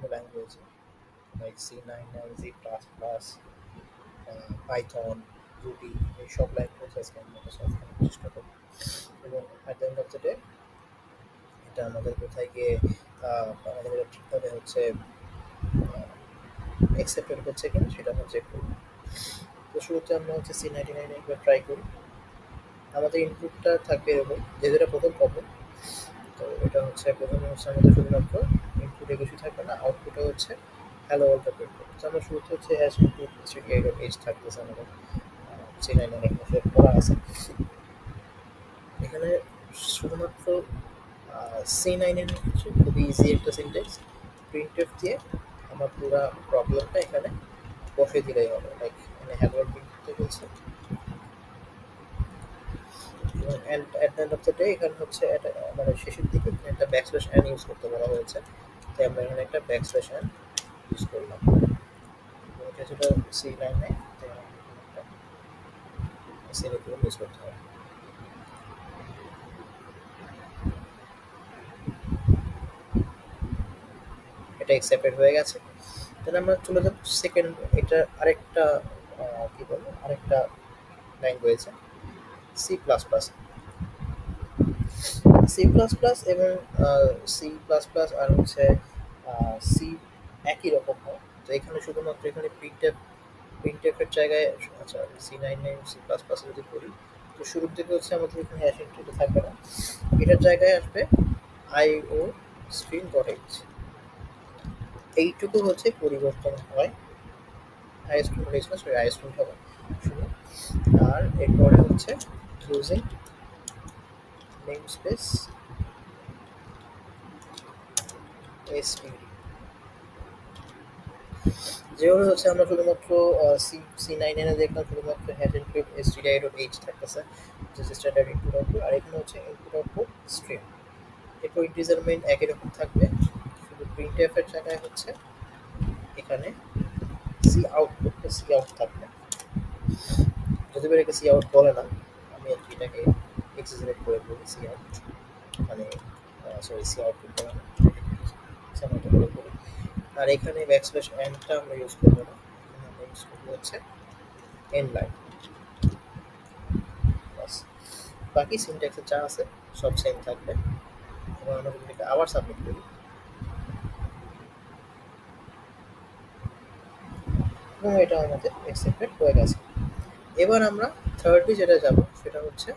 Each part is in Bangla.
বিভিন্ন language like C9 C plus plus Python Ruby এইসব ল্যাঙ্গুয়েজ আজকে আমরা সলভ করার চেষ্টা করব এবং at the end of the day এটা আমাদের কোথায় গিয়ে আমাদের এটা ঠিকভাবে হচ্ছে অ্যাকসেপ্টেড হচ্ছে কিনা সেটা আমরা চেক করব। তো শুরুতে আমরা হচ্ছে C99 একবার ট্রাই করি। আমাদের ইনপুটটা থাকবে এরকম, যেহেতু এটা প্রথম প্রবলেম। তো এটা হচ্ছে প্রথমে হচ্ছে আমাদের শুধুমাত্র ইনপুটে কিছু থাকবে না, আউটপুটে হচ্ছে হ্যালো ওয়ার্ল্ডটা প্রিন্ট করবে। তো আমরা শুরুতে হচ্ছে হ্যাশ ইনপুট stdio.h থাকতেছে আমাদের C9 এখানে সেট করা আছে। এখানে শুধুমাত্র C9 এর কিছু খুবই ইজি একটা সিনট্যাক্স প্রিন্টএফ দিয়ে আমার পুরো প্রবলেমটা এখানে বসিয়ে দিলেই হবে। লাইক এখানে হ্যালো ওয়ার্ল্ড প্রিন্ট করতে বলছে এবং at the end of the day এখানে হচ্ছে এটা মানে শেষের দিকে একটা ব্যাকস্ল্যাশ n ইউজ করতে বলা হয়েছে। তাই আমরা এখানে একটা ব্যাকস্ল্যাশ n ইউজ করলাম। এবং এটা যেটা C9 তাই আমাদের এখানে একটা সেমিকোলন ইউজ করতে হবে। এটা অ্যাকসেপ্টেড হয়ে গেছে। তাহলে আমরা চলে যাব সেকেন্ড, এটা আরেকটা কি বলবো আরেকটা language C plus plus. C plus plus এবং সি প্লাস প্লাস আর হচ্ছে সি একই রকম হয়। তো এখানে শুধুমাত্র এখানে প্রিন্টএফের জায়গায় আচ্ছা C9 সি প্লাস প্লাস যদি করি, তো শুরুর দিকে হচ্ছে আমাদের এখানে হ্যাশ এন্ট্রিটা থাকবে না, এটার জায়গায় আসবে আইও স্ট্রিং ডট এইচ। এইটুকু হচ্ছে পরিবর্তন হয়, আইএসট্রিম ডট এইচ না সরি আইএসট্রিম হবে শুধু। আর এরপরে হচ্ছে ইউজিং নেম স্পেস এসটিডি। যেভাবে হচ্ছে আমরা শুধুমাত্র C9 এ দেখলাম শুধুমাত্র হ্যাশ এনক্রিপ্ট stdio.h থাকতেছে, যে স্ট্যান্ডার্ড ইনপুট আউটপুট। আর এখানে হচ্ছে ইনপুট আউটপুট স্ট্রিম। এরপর ইন্টিজার মেইন একই রকম থাকবে, শুধু প্রিন্টএফ এর জায়গায় হচ্ছে এখানে সি আউটপুট সি আউট থাকবে। যদি এটাকে সি আউট বলে না, আমি আর কি এটাকে এক্সিজারেট করে বলি সি আউট, মানে সরি সি আউটপুট বলে না, সামনে করে বলি। আর এখানে ব্যাকস্ল্যাশ এনটা আমরা ইউজ করবো না, এখানে আমরা ইউজ করবো হচ্ছে এন লাইন। বাস, বাকি সিনট্যাক্সে যা আছে সব সেম থাকবে। এবং আমরা যদি এটাকে আবার সাবমিট করি, এবং এটা আমাদের অ্যাকসেপ্টেড হয়ে গেছে। এবার আমরা থার্ডলি যেটা যাব সেটা হচ্ছে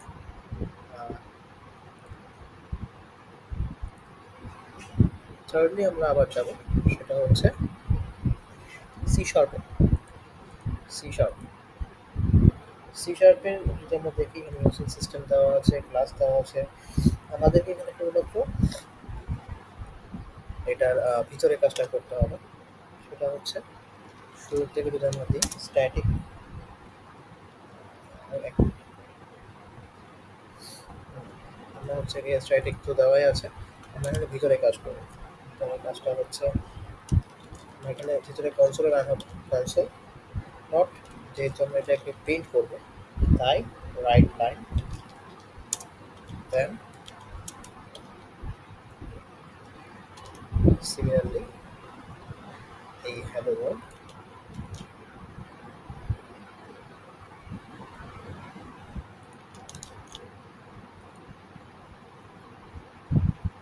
থার্ডলি আমরা আবার যাব সেটা হচ্ছে সি শার্পে। সি শার্প সি শার্পের যদি আমরা দেখি এখানে ইউজিং সিস্টেম দেওয়া আছে, ক্লাস দেওয়া আছে। আমাদেরকে এখানে শুধুমাত্র এটার ভিতরে কাজটা করতে হবে। সেটা হচ্ছে শুরুর থেকে যদি আমরা দিই স্ট্যাটিক, আমরা হচ্ছে গিয়ে স্ট্যাটিক তো দেওয়াই আছে, আমরা এখানে ভিতরে কাজ করব। ভিতরে কাজটা হচ্ছে আমরা এখানে ভিতরে কনসোলে রান হবে, কনসোল নট, যেহেতু আমরা এটাকে প্রিন্ট করবো তাই রাইট লাইন দেন সিমিলারলি এই হ্যালো ওয়ার্ল্ড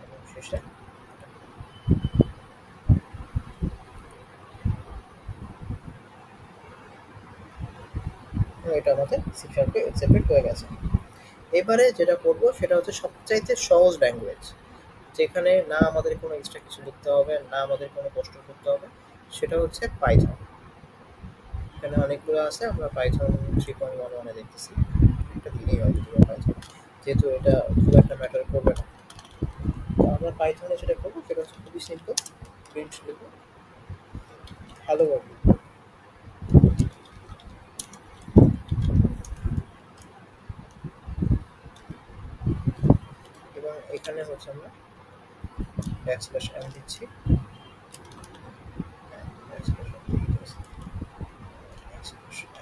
এবং শেষে এটা আমাদের সি শার্পে অ্যাকসেপ্টেড হয়ে গেছে। এবারে যেটা করব সেটা হচ্ছে সবচাইতে সহজ ল্যাঙ্গুয়েজ, যেখানে না আমাদের কোনো এক্সট্রা কিছু লিখতে হবে, না আমাদের কোনো কষ্ট করতে হবে, সেটা হচ্ছে পাইথন। এখানে অনেকগুলো আছে, আমরা পাইথন 3.11 দেখতেছি, একটা দিলেই হয় যদিও পাইথন, যেহেতু এটা খুব একটা ম্যাটার করবে না। তো আমরা পাইথনে যেটা করবো সেটা হচ্ছে খুবই সিম্পল, প্রিন্ট লিখবো হ্যালো ওয়ার্ল্ড, এবং এখানে হচ্ছে আমরা ব্যাকস্ল্যাশ এন দিচ্ছি, ব্যাকস্ল্যাশ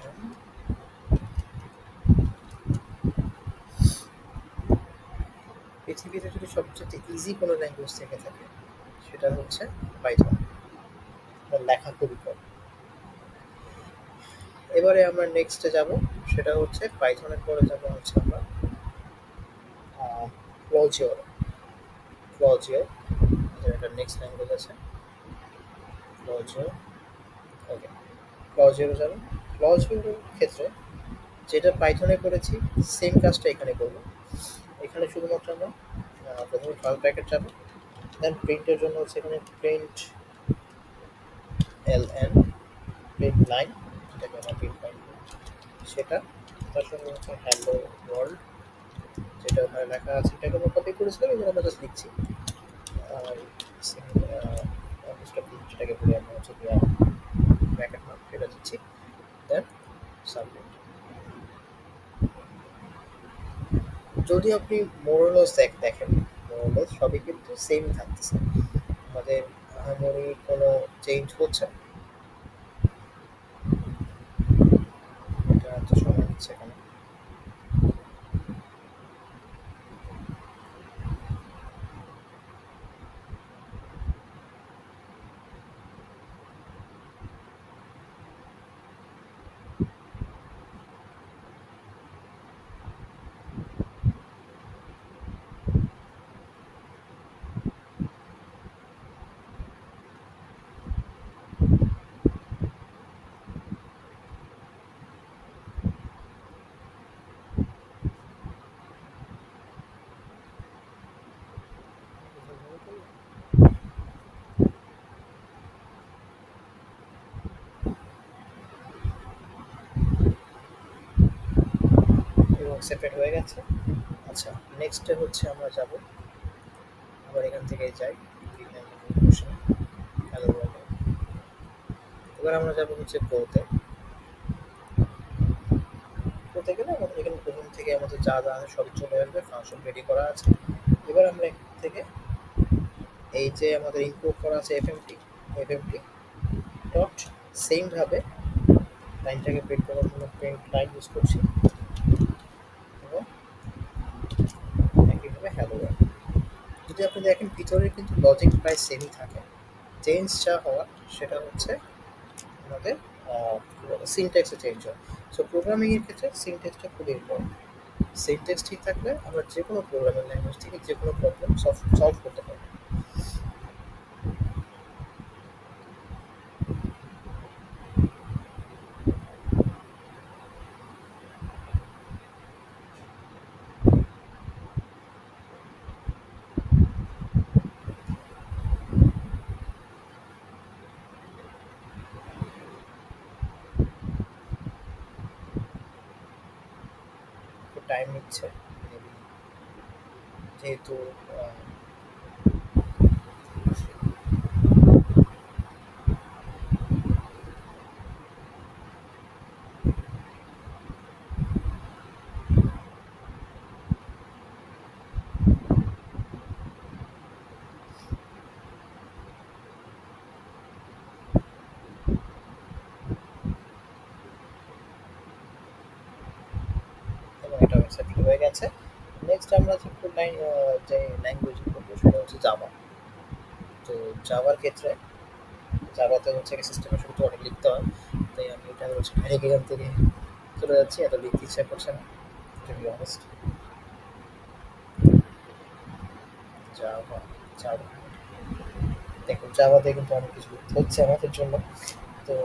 এন। পৃথিবীতে যদি সবচেয়ে ইজি কোনো ল্যাঙ্গুয়েজ থেকে থাকে সেটা হচ্ছে পাইথন। লেখা খুবই কম। এবারে আমরা নেক্সটে যাব, সেটা হচ্ছে পাইথনের পরে যাব হচ্ছে আমরা ক্লজিওর। ক্লজিও এটা নেক্সট ল্যাঙ্গুয়েজ আছে। ক্লজিও, ওকে, ক্লজিওর যাবে। ক্লজিওর ক্ষেত্রে যেটা পাইথনে করেছি সেম কাজটা এখানে করব। এখানে শুধুমাত্র আমরা প্রথমে ফাইল প্যাকেট যাবো, দেন প্রিন্টের জন্য হচ্ছে এখানে প্রিন্ট এলএন, প্রিন্ট লাইন, যেটাকে আমরা প্রিন্ট লাইন সেটা, তার সঙ্গে হচ্ছে হ্যালো ওয়ার্ল্ড, যেটা ওখানে লেখা আছে এটাকে আমরা কপি করেছিলাম, এবার আমরা জাস্ট লিখছি। আর যেটাকে বলি আমরা হচ্ছে ব্র্যাকেট মার্ক, এটা দিচ্ছি, দেন সাবমিট। যদি আপনি মোরলেস দেখেন, মোরলেস সবই কিন্তু সেম থাকতেছে, আমাদের আহামরি কোনো চেঞ্জ হচ্ছে না। এটা হচ্ছে সময় নিচ্ছে এখানে। এবং সেপারেট হয়ে গেছে। আচ্ছা, নেক্সটে হচ্ছে আমরা যাব, আবার এখান থেকে যাই হ্যালো ওয়ার্ল্ড। এবার আমরা যাব হচ্ছে প্রোতে। প্রোতে গেলে আমাদের এখানে প্রথম থেকে আমাদের যা যা আছে সবই চলে আসবে, ফাংশন রেডি করা আছে। এবার আমরা এখান থেকে এই যে আমাদের ইনপুট করা আছে এফএমটি, এফএমটি ডট সেম ভাবে লাইনটাকে প্রিন্ট করার জন্য প্রিন্ট লাইন ইউজ করছি, এবং একইভাবে হ্যালো ওয়ার্ল্ড। যদি আপনি দেখেন ভিতরে কিন্তু লজিক প্রায় সেমই থাকে, চেঞ্জ যা হওয়ার সেটা হচ্ছে আমাদের সিনট্যাক্সে চেঞ্জ হয়। সো প্রোগ্রামিং এর ক্ষেত্রে সিনট্যাক্সটা খুব ইম্পর্টেন্ট। সিনট্যাক্স ঠিক থাকলে আমরা যে কোনো প্রোগ্রামিং ল্যাঙ্গুয়েজ থেকে যে কোনো প্রবলেম সলভ করতে পারবো। একটু টাইম নিচ্ছে maybe, যেহেতু এবং এটা সেটেল হয়ে গেছে। নেক্সট আমরা যে লাইন যে ল্যাঙ্গুয়েজ করবো সেটা হচ্ছে জাভা। তো জাভার ক্ষেত্রে জাভাতে হচ্ছে সিস্টেমের শুরুতে অনেক লিখতে হয়, তাই আমি এটা হচ্ছে ডাইরেক্ট এখান থেকে চলে যাচ্ছি, এত লিখতে ইচ্ছা করছে না to be honest. Java, Java, দেখুন জাভাতে কিন্তু অনেক কিছু লিখতে হচ্ছে আমাদের জন্য। তো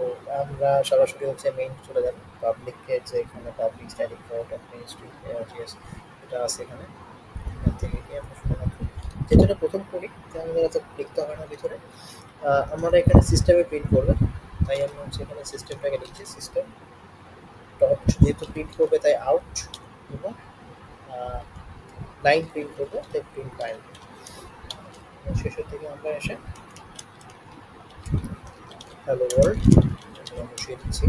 আমরা সরাসরি হচ্ছে মেইন চলে যাব, পাবলিককে যে এখানে public static void administrative GS এটা আছে এখানে। এখান থেকে গিয়ে আমরা শুধুমাত্র যেটা প্রথম করি যে আমাদের এত লিখতে হয় না ভিতরে, আমরা এখানে সিস্টেমে প্রিন্ট করবে, তাই আমরা হচ্ছে এখানে সিস্টেমটাকে লিখছি, সিস্টেম ডট, যেহেতু প্রিন্ট করবে তাই আউট, এবং লাইন প্রিন্ট করবে তাই প্রিন্ট লাইন। শেষের দিকে আমরা এসে হ্যালো ওয়ার্ল্ড বসিয়ে দিচ্ছি।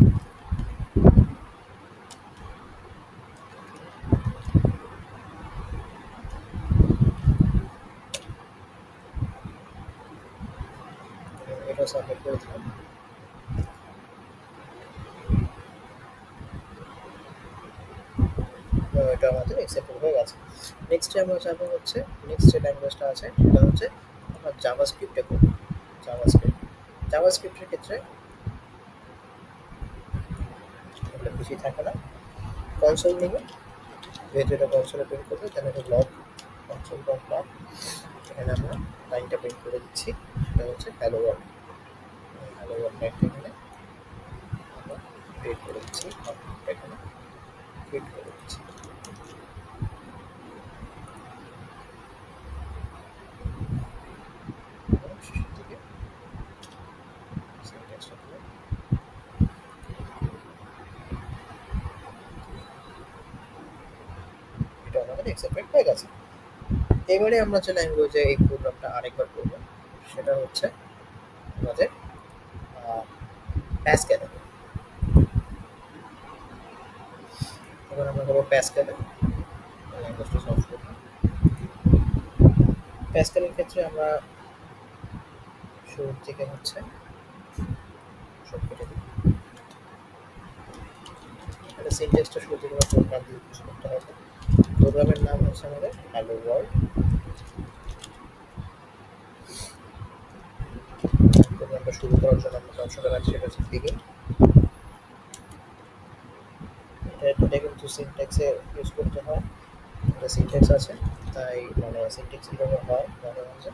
এটা সাবমিট করে দিলাম। এটা আমাদের অ্যাকসেপ্টেড হয়ে গেছে। নেক্সটে আমরা যাবো হচ্ছে নেক্সট যে ল্যাঙ্গুয়েজটা আছে সেটা হচ্ছে আমরা জাভাস্ক্রিপ্টে করব। জাভাস্ক্রিপ্ট, জাভাস্ক্রিপ্টের ক্ষেত্রে এগুলো কিছুই থাকে না। কনসোল নিবে, যেহেতু এটা কনসোলে প্রিন্ট করবে তাহলে এটা লগ, কনসোল ডট লগ। এখানে আমরা লাইনটা প্রিন্ট করে দিচ্ছি, সেটা হচ্ছে হ্যালো ওয়ার্ল্ড। হ্যালো ওয়ার্ল্ড এখানে আমরা ক্রিয়েট করে দিচ্ছি, এখানে ক্রিয়েট করে দিচ্ছি। এবং শেষের দিকে সিনট্যাক্সটা দিলে এটা আমাদের অ্যাকসেপ্টেড হয়ে গেছে। এবারে আমরা যে ল্যাঙ্গুয়েজে এই প্রোগ্রামটা আরেকবার করব সেটা হচ্ছে আমাদের প্যাসকেলে। এবার আমরা করবো প্যাসকেলে, ল্যাঙ্গুয়েজটা সলভ করব। প্যাসকেলের ক্ষেত্রে আমরা শুরুর দিকে হচ্ছে সব কেটে দিই। এটা সিনট্যাক্সটা শুরু থেকে প্রোগ্রাম দিয়ে ইউজ করতে হবে। প্রোগ্রামের নাম হচ্ছে আমাদের হ্যালো ওয়ার্ল্ড। প্রোগ্রামটা শুরু করার জন্য আমরা অপশনটা রাখছি, সেটা হচ্ছে বিগিন। এটা কিন্তু সিনট্যাক্সে ইউজ করতে হয়, এটা সিনট্যাক্স আছে তাই, মানে সিনট্যাক্স কীভাবে হয় মাঝে মাঝে,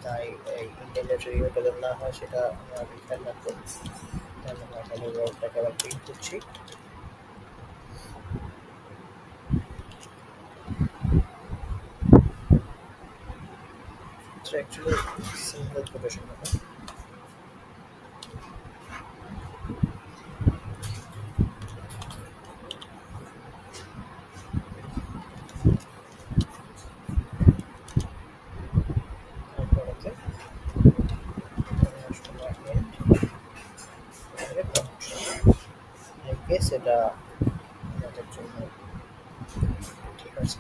তাই এই ইন্টারনেট রিভিউটা যেন না হয় সেটা আমরা খেয়াল রাখবো। তাহলে আমরা হ্যালো ওয়ার্ল্ডটাকে আবার প্রিন্ট করছি। অ্যাকচুয়ালি সিঙ্গেল কোটেশন হবে। তারপরেতে সেটা আমাদের জন্য ঠিক আছে।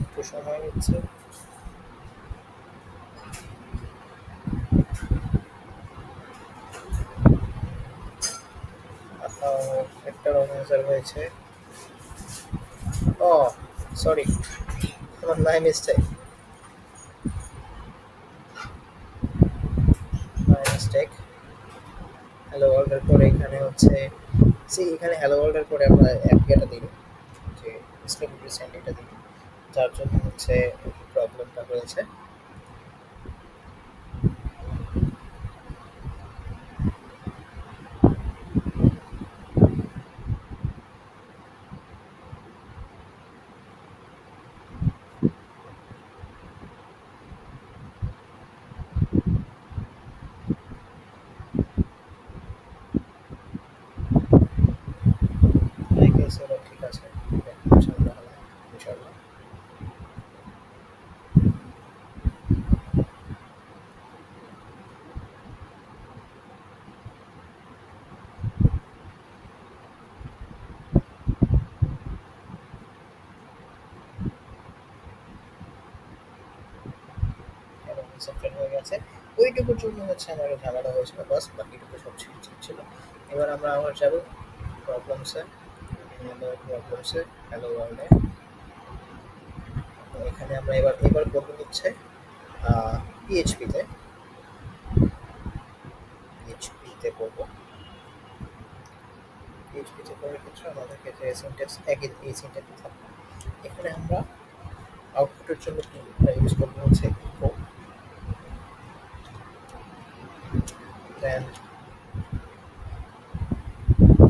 একটু সময় নিচ্ছে। একটা রং আনসার হয়েছে। ও সরি, আমার my mistake, my mistake. Hello ওয়ার্ল্ডের পরে এখানে হচ্ছে এখানে হ্যালো ওয়ার্ল্ডের পরে আমরা অ্যাপ্লিকেটা দিই, যে স্ক্রিন রিসেন্ট এটা দিই, যার জন্য হচ্ছে প্রবলেমটা হয়েছে। সেটা ঠিক আছে, ইনশাআল্লাহ ইনশাআল্লাহ। এবং সেপ্টেম্বর হয়ে গেছে। ওইটুকুর জন্য হচ্ছে আমার ঝামেলা হয়েছিল, বাস বাকিটুকু সব ঠিক ছিল। এবার আমরা আবার যাবো প্রবলেমসে, প্রবলেমসে হ্যালো ওয়ার্ল্ডে। এখানে আমরা এবার করবো হচ্ছে পিএইচপিতে, পিএইচপিতে করবো। পিএইচপিতে করার ক্ষেত্রে আমাদের ক্ষেত্রে সিনট্যাক্স একই, এই সিনট্যাক্স থাকবে। এখানে আমরা আউটপুটের জন্য ইউজ করবো হচ্ছে ইকো, দেন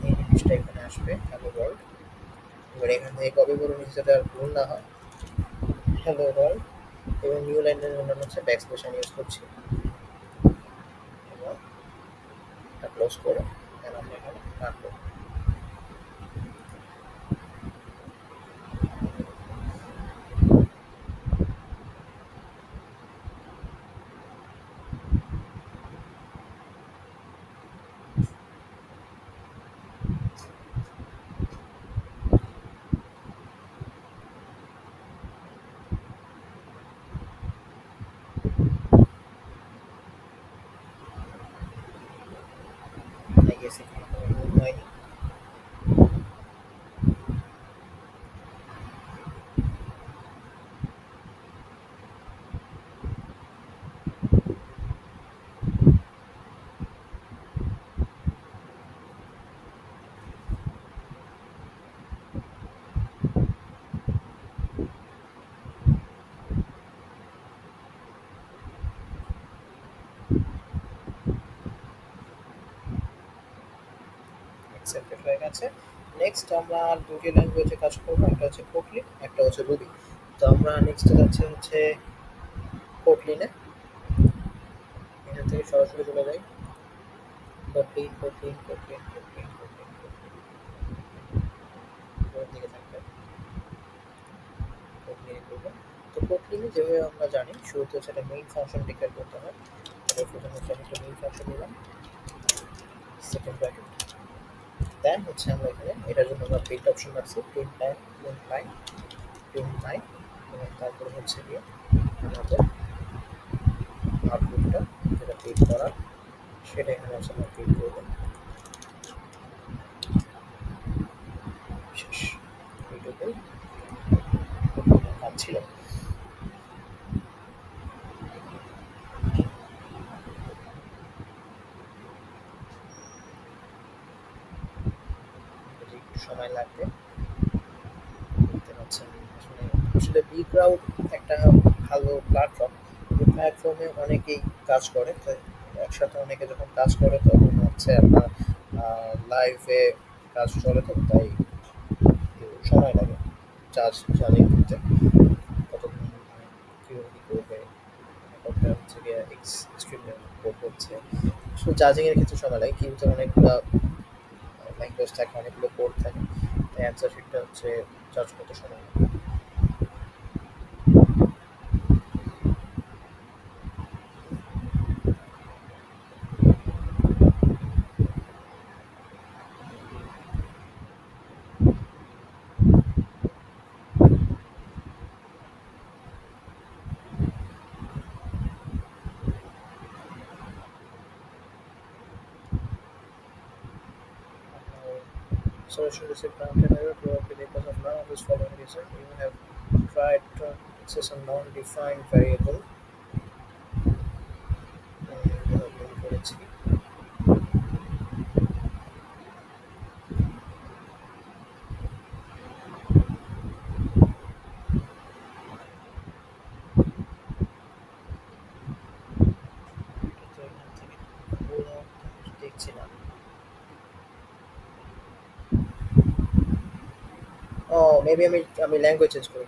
এই জিনিসটা এখানে আসবে হ্যালো ওয়ার্ল্ড। এবার এখান থেকে কপি করে নিচে যাতে আর ভুল না হয়, হ্যালো ওয়ার্ল্ড। এবং নিউ লাইনের জন্য হচ্ছে ব্যাকস্পেস আমি ইউজ করছি, এবং এটা ক্লোজ করে দেন আমরা এখানে রাখবো। বেসিক হয়নি। অ্যাকসেপ্টেড হয়ে গেছে। নেক্সট আমরা আর দুটি ল্যাঙ্গুয়েজে কাজ করবো, একটা হচ্ছে কোটলিন, একটা হচ্ছে রুবি। তো আমরা নেক্সট যাচ্ছি হচ্ছে কোটলিনে। এখান থেকে সরাসরি চলে যাই Kotlin Kotlin Kotlin Kotlin Kotlin Kotlin, উপরের দিকে থাকবে কোটলিনে করবো। তো কোটলিনে যেভাবে আমরা জানি শুরুতে হচ্ছে একটা মেইন ফাংশন ডিক্লেয়ার করতে হয়। তাহলে প্রথমে হচ্ছে আমি একটা মেইন ফাংশন নিলাম, সেকেন্ড ব্র্যাকেট, দেন হচ্ছে আমরা এখানে এটার জন্য আমরা প্রিন্ট অপশন রাখছি, print line print line print line, এবং তারপরে হচ্ছে গিয়ে আমাদের আউটপুটটা যেটা প্রিন্ট করা সেটা এখানে হচ্ছে আমরা প্রিন্ট করবো। শেষ, এইটুকুই কাজ ছিল। যদি একটু সময় লাগবে বুঝতে পারছেন। আসলে আসলে বি ক্রাউড একটা ভালো প্ল্যাটফর্ম। এই প্ল্যাটফর্মে অনেকেই কাজ করে, তো একসাথে অনেকে যখন কাজ করে তখন হচ্ছে আপনার লাইভে কাজ চলে, তো তাই একটু সময় লাগে চার্জ চালিয়ে নিতে। কতক্ষণ কীভাবে কী করবে, কতটা হচ্ছে গিয়ে এক্সট্রিম কোড হচ্ছে, শুধু চার্জিংয়ের ক্ষেত্রে সময় লাগে, কিন্তু অনেকগুলো ল্যাঙ্গুয়েজ থাকে, অনেকগুলো কোড থাকে, তাই অ্যান্সার শিটটা হচ্ছে চার্জ করতে সময় লাগে। Solution received content error probably because of none of this following reason. You have tried to access a non-defined variable. করেছি। তো এখান থেকে কোনো দেখছি না। ও মেবি আমি ল্যাঙ্গুয়েজ চেঞ্জ করি।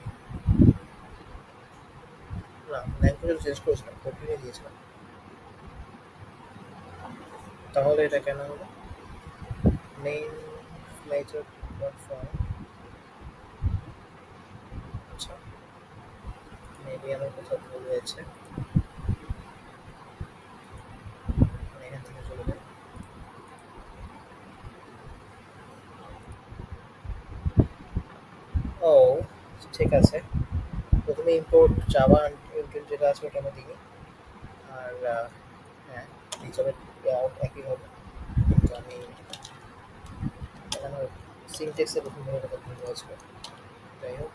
না, ল্যাঙ্গুয়েজ চেঞ্জ করেছিলাম, কোডলিনে দিয়েছিলাম। তাহলে এটা কেন হলো? মেইন মেজর ডট ফর্ম, আচ্ছা মেবি আমার কোথাও ভুল হয়েছে। আমি এখান থেকে চলে যাই। ও ঠিক আছে, প্রথমে ইম্পোর্ট জাভা ইউটিল যেটা আছে ওটা আমি দিই। আর হ্যাঁ, রিজার্ভের একই হবে, কিন্তু আমি আমার সিনটেক্সে প্রথমে কথা ভুল হয়েছিল। যাই হোক,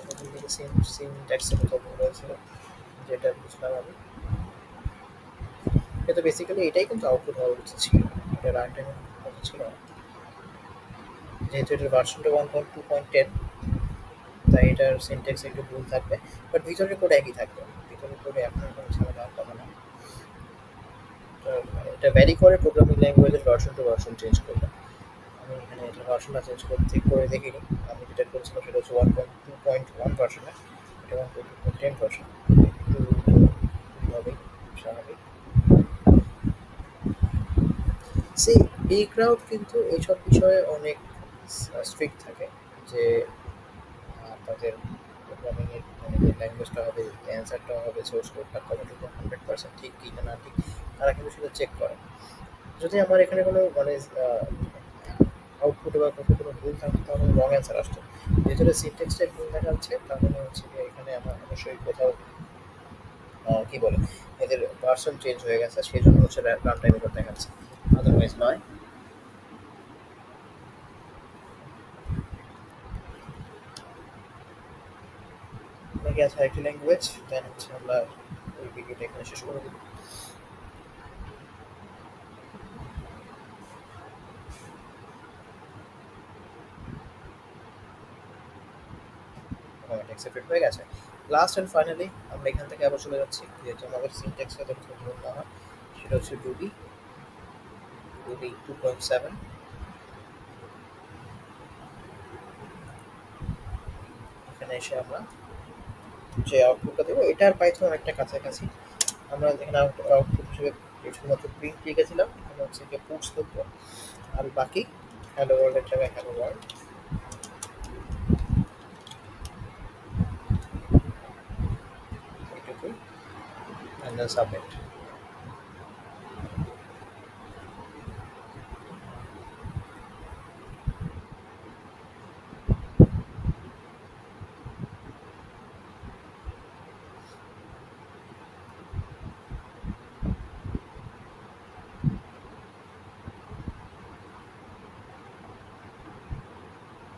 প্রথম দিকে সিনট্যাক্সে কোথাও ভুল হয়েছিল, যেটা বুঝলাম আমি। কিন্তু বেসিক্যালি এটাই কিন্তু আউটপুট হওয়া উচিত ছিল, এটা রান টাইমের কথা ছিল না। যেহেতু এটার ভার্সনটা 1.2.10, তাই এটার সিনট্যাক্সে একটু ভুল থাকবে, বাট ভিতরের কোড একই থাকবে। ভিতরের কোডে এখন কোনো ঝামেলা হওয়ার কথা না। এটা ভ্যারি করে প্রোগ্রামিং ল্যাঙ্গুয়েজের ভার্সন টু ভার্সন চেঞ্জ করবে। আমি এখানে এটার ভার্সনটা চেঞ্জ করে দেখিনি। আমি যেটা করেছিলাম সেটা হচ্ছে 1.2.1 ভার্সনে, এটা 1.2.10 ভার্সন। একটু এভাবেই স্বাভাবিক। সি বি ক্রাউড কিন্তু এইসব বিষয়ে অনেক স্ট্রিক্ট থাকে, যে তাদের প্রোগ্রামিংয়ের মানে যে ল্যাঙ্গুয়েজটা হবে, অ্যান্সারটা হবে, সোর্স কোডটা কতটুকু 100% ঠিক কি না ঠিক, তারা কিন্তু সেটা চেক করে। যদি আমার এখানে কোনো মানে আউটপুটে বা কোথাও কোনো ভুল থাকতো তাহলে রং অ্যান্সার আসতো। যেহেতু সিনট্যাক্সটাই ভুল দেখাচ্ছে, তাহলে হচ্ছে গিয়ে এখানে আমার অবশ্যই কোথাও কি বলে, এদের ভার্সন চেঞ্জ হয়ে গেছে, সেই জন্য হচ্ছে রান টাইম এরর দেখাচ্ছে, আদারওয়াইজ নয়। নাকি আছে আরেকটি ল্যাঙ্গুয়েজ, দেন হচ্ছে আমরা ওই ভিডিওটা এখানে শেষ করে দিই। অ্যাকসেপ্টেড হয়ে গেছে। লাস্ট অ্যান্ড ফাইনালি আমরা এখান থেকে আবার চলে যাচ্ছি, যেহেতু আমাদের সিনট্যাক্সটা যত ভুল না হয়, সেটা হচ্ছে রুবি, রুবি 2.7। এখানে এসে আমরা যে আউটপুটটা দেবো এটা আর পাইথন অনেকটা কাছাকাছি। আমরা এখানে আউটপুট হিসেবে শুধুমাত্র প্রিন্ট লিখেছিলাম, এখানে হচ্ছে গিয়ে পুটস লিখবো, আর বাকি হ্যালো ওয়ার্ল্ডের জায়গায় হ্যালো ওয়ার্ল্ড, এইটুকুই, অ্যান্ড দেন সাবমিট।